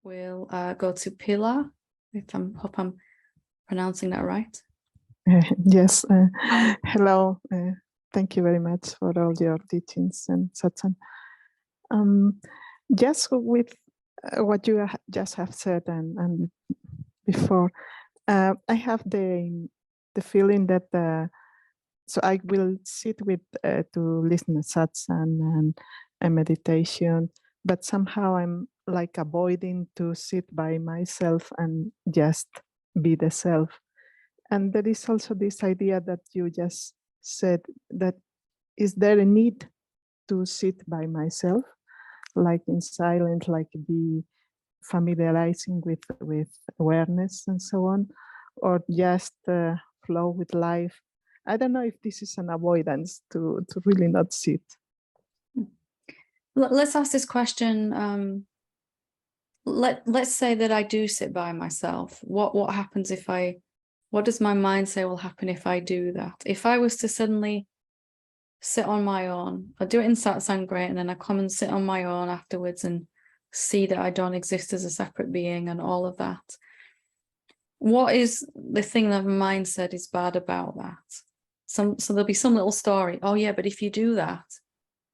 We'll go to Pilar, hope I'm pronouncing that right. Yes. Hello. Thank you very much for all your teachings and satsang. Just with what you just have said and before, I have the feeling that so I will sit with to listen to satsang and meditation, but somehow I'm like avoiding to sit by myself and just be the self. And there is also this idea that you just said, that is there a need to sit by myself, like in silence, like be familiarizing with awareness and so on, or just flow with life? I don't know if this is an avoidance to really not sit. Let's ask this question. Let's say that I do sit by myself. What happens if what does my mind say will happen if I do that? If I was to suddenly sit on my own, I do it in satsang, great, and then I come and sit on my own afterwards and see that I don't exist as a separate being and all of that. What is the thing that my mind said is bad about that? So there'll be some little story. Oh yeah, but if you do that,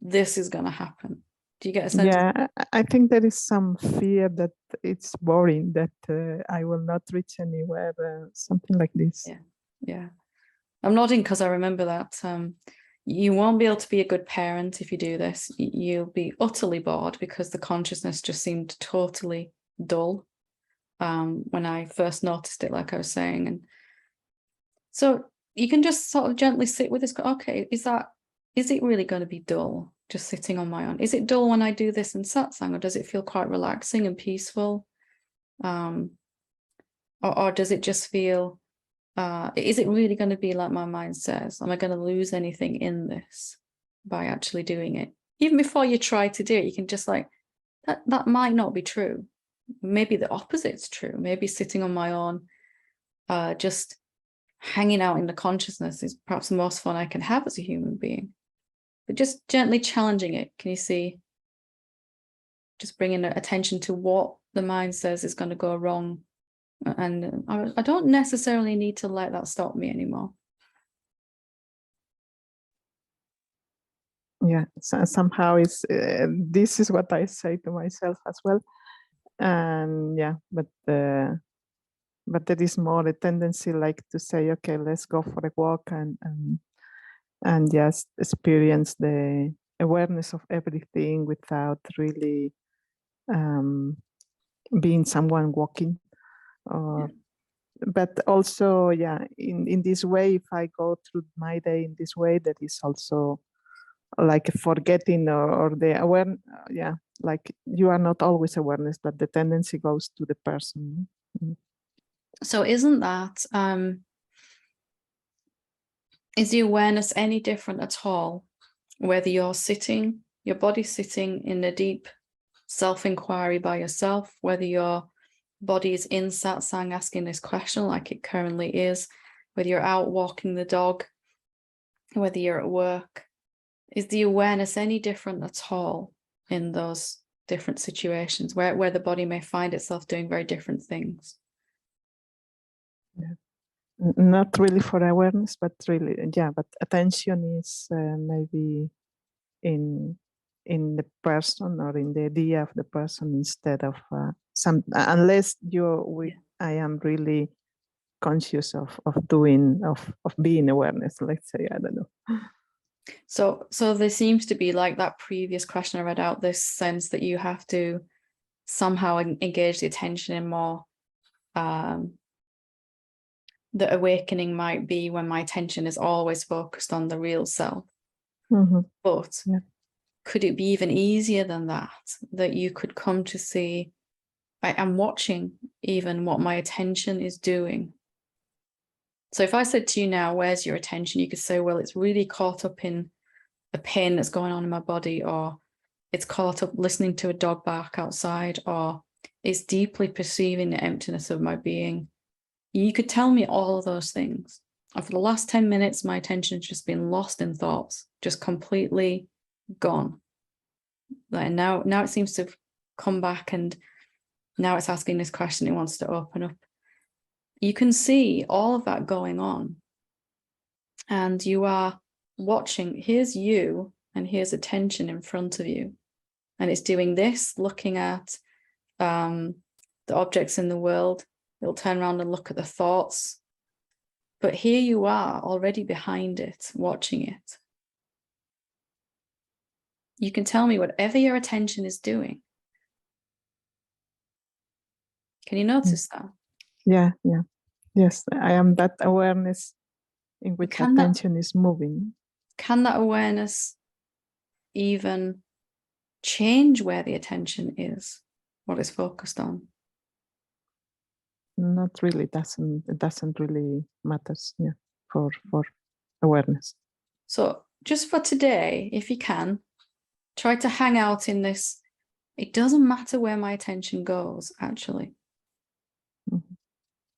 this is going to happen. Do you get a sense? Yeah, I think there is some fear that it's boring, that I will not reach anywhere, something like this. Yeah. I'm nodding because I remember that. You won't be able to be a good parent if you do this. You'll be utterly bored because the consciousness just seemed totally dull when I first noticed it, like I was saying. And so you can just sort of gently sit with this. Okay, is it really going to be dull just sitting on my own? Is it dull when I do this in satsang, or does it feel quite relaxing and peaceful? Or does it just feel, is it really going to be like my mind says? Am I going to lose anything in this by actually doing it? Even before you try to do it, you can just like, that might not be true. Maybe the opposite's true. Maybe sitting on my own, just hanging out in the consciousness is perhaps the most fun I can have as a human being. But just gently challenging it. Can you see? Just bringing attention to what the mind says is going to go wrong. And I don't necessarily need to let that stop me anymore. Yeah, so somehow this is what I say to myself as well. And yeah, but there is more a tendency like to say, okay, let's go for a walk and just experience the awareness of everything without really being someone walking. But also, yeah, in this way, if I go through my day in this way, that is also like forgetting or the awareness. Yeah, like you are not always awareness, but the tendency goes to the person. So isn't that, is the awareness any different at all, whether you're sitting, your body's sitting in a deep self-inquiry by yourself, whether your body is in satsang asking this question like it currently is, whether you're out walking the dog, whether you're at work? Is the awareness any different at all in those different situations where the body may find itself doing very different things? Yeah. Not really for awareness, but really, yeah, but attention is maybe in the person or in the idea of the person instead of unless I am really conscious of being awareness, let's say. I don't know. So there seems to be, like that previous question I read out, this sense that you have to somehow engage the attention in more. The awakening might be when my attention is always focused on the real self. Mm-hmm. But could it be even easier than that you could come to see, I am watching even what my attention is doing? So if I said to you now, where's your attention? You could say, well, it's really caught up in the pain that's going on in my body, or it's caught up listening to a dog bark outside, or it's deeply perceiving the emptiness of my being. You could tell me all of those things. And for the last 10 minutes, my attention has just been lost in thoughts, just completely gone. And now it seems to have come back, and Now it's asking this question. It wants to open up. You can see all of that going on. And you are watching. Here's you, and here's attention in front of you. And it's doing this, looking at the objects in the world. It'll turn around and look at the thoughts. But here you are already behind it, watching it. You can tell me whatever your attention is doing. Can you notice that? Yeah. Yes, I am that awareness in which attention is moving. Can that awareness even change where the attention is, what it's focused on? Not really. It doesn't really matters. Yeah, for awareness. So just for today, if you can, try to hang out in this. It doesn't matter where my attention goes, actually. Mm-hmm.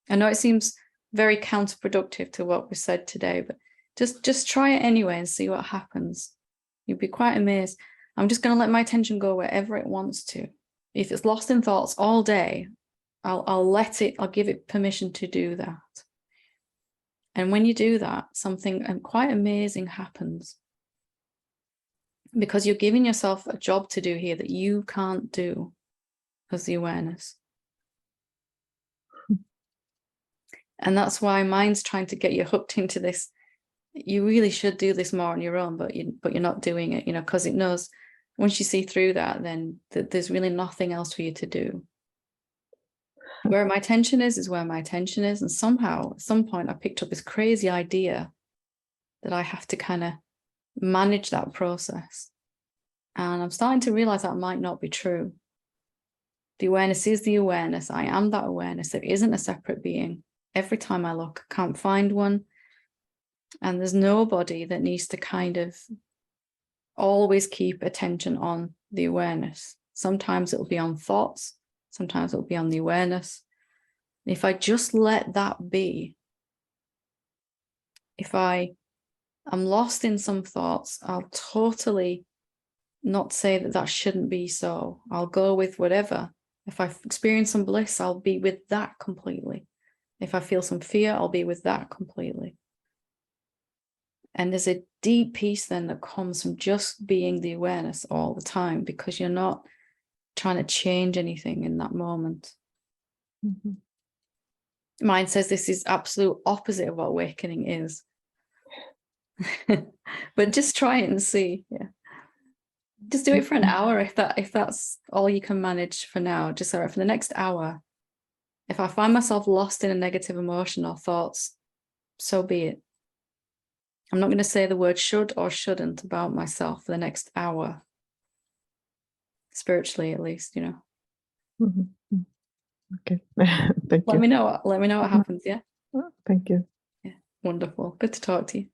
I know it seems very counterproductive to what we said today, but just try it anyway and see what happens. You'd be quite amazed. I'm just going to let my attention go wherever it wants to. If it's lost in thoughts all day, I'll give it permission to do that. And when you do that, something quite amazing happens. Because you're giving yourself a job to do here that you can't do as the awareness. And that's why mind's trying to get you hooked into this. You really should do this more on your own, but you're not doing it, because it knows once you see through that, then there's really nothing else for you to do. Where my attention is where my attention is. And somehow, at some point, I picked up this crazy idea that I have to kind of manage that process. And I'm starting to realize that might not be true. The awareness is the awareness. I am that awareness. There isn't a separate being. Every time I look, I can't find one. And there's nobody that needs to kind of always keep attention on the awareness. Sometimes it'll be on thoughts. Sometimes it'll be on the awareness. If I just let that be, if I'm lost in some thoughts, I'll totally not say that shouldn't be so. I'll go with whatever. If I experience some bliss, I'll be with that completely. If I feel some fear, I'll be with that completely. And there's a deep peace then that comes from just being the awareness all the time, because you're not trying to change anything in that moment. Mm-hmm. Mind says this is absolute opposite of what awakening is. But just try it and see. Yeah. Just do it for an hour if that's all you can manage for now. Just for the next hour. If I find myself lost in a negative emotion or thoughts, so be it. I'm not going to say the word should or shouldn't about myself for the next hour. Spiritually, at least, Mm-hmm. Okay. Thank you. Let me know what happens. Yeah. Thank you. Yeah. Wonderful. Good to talk to you.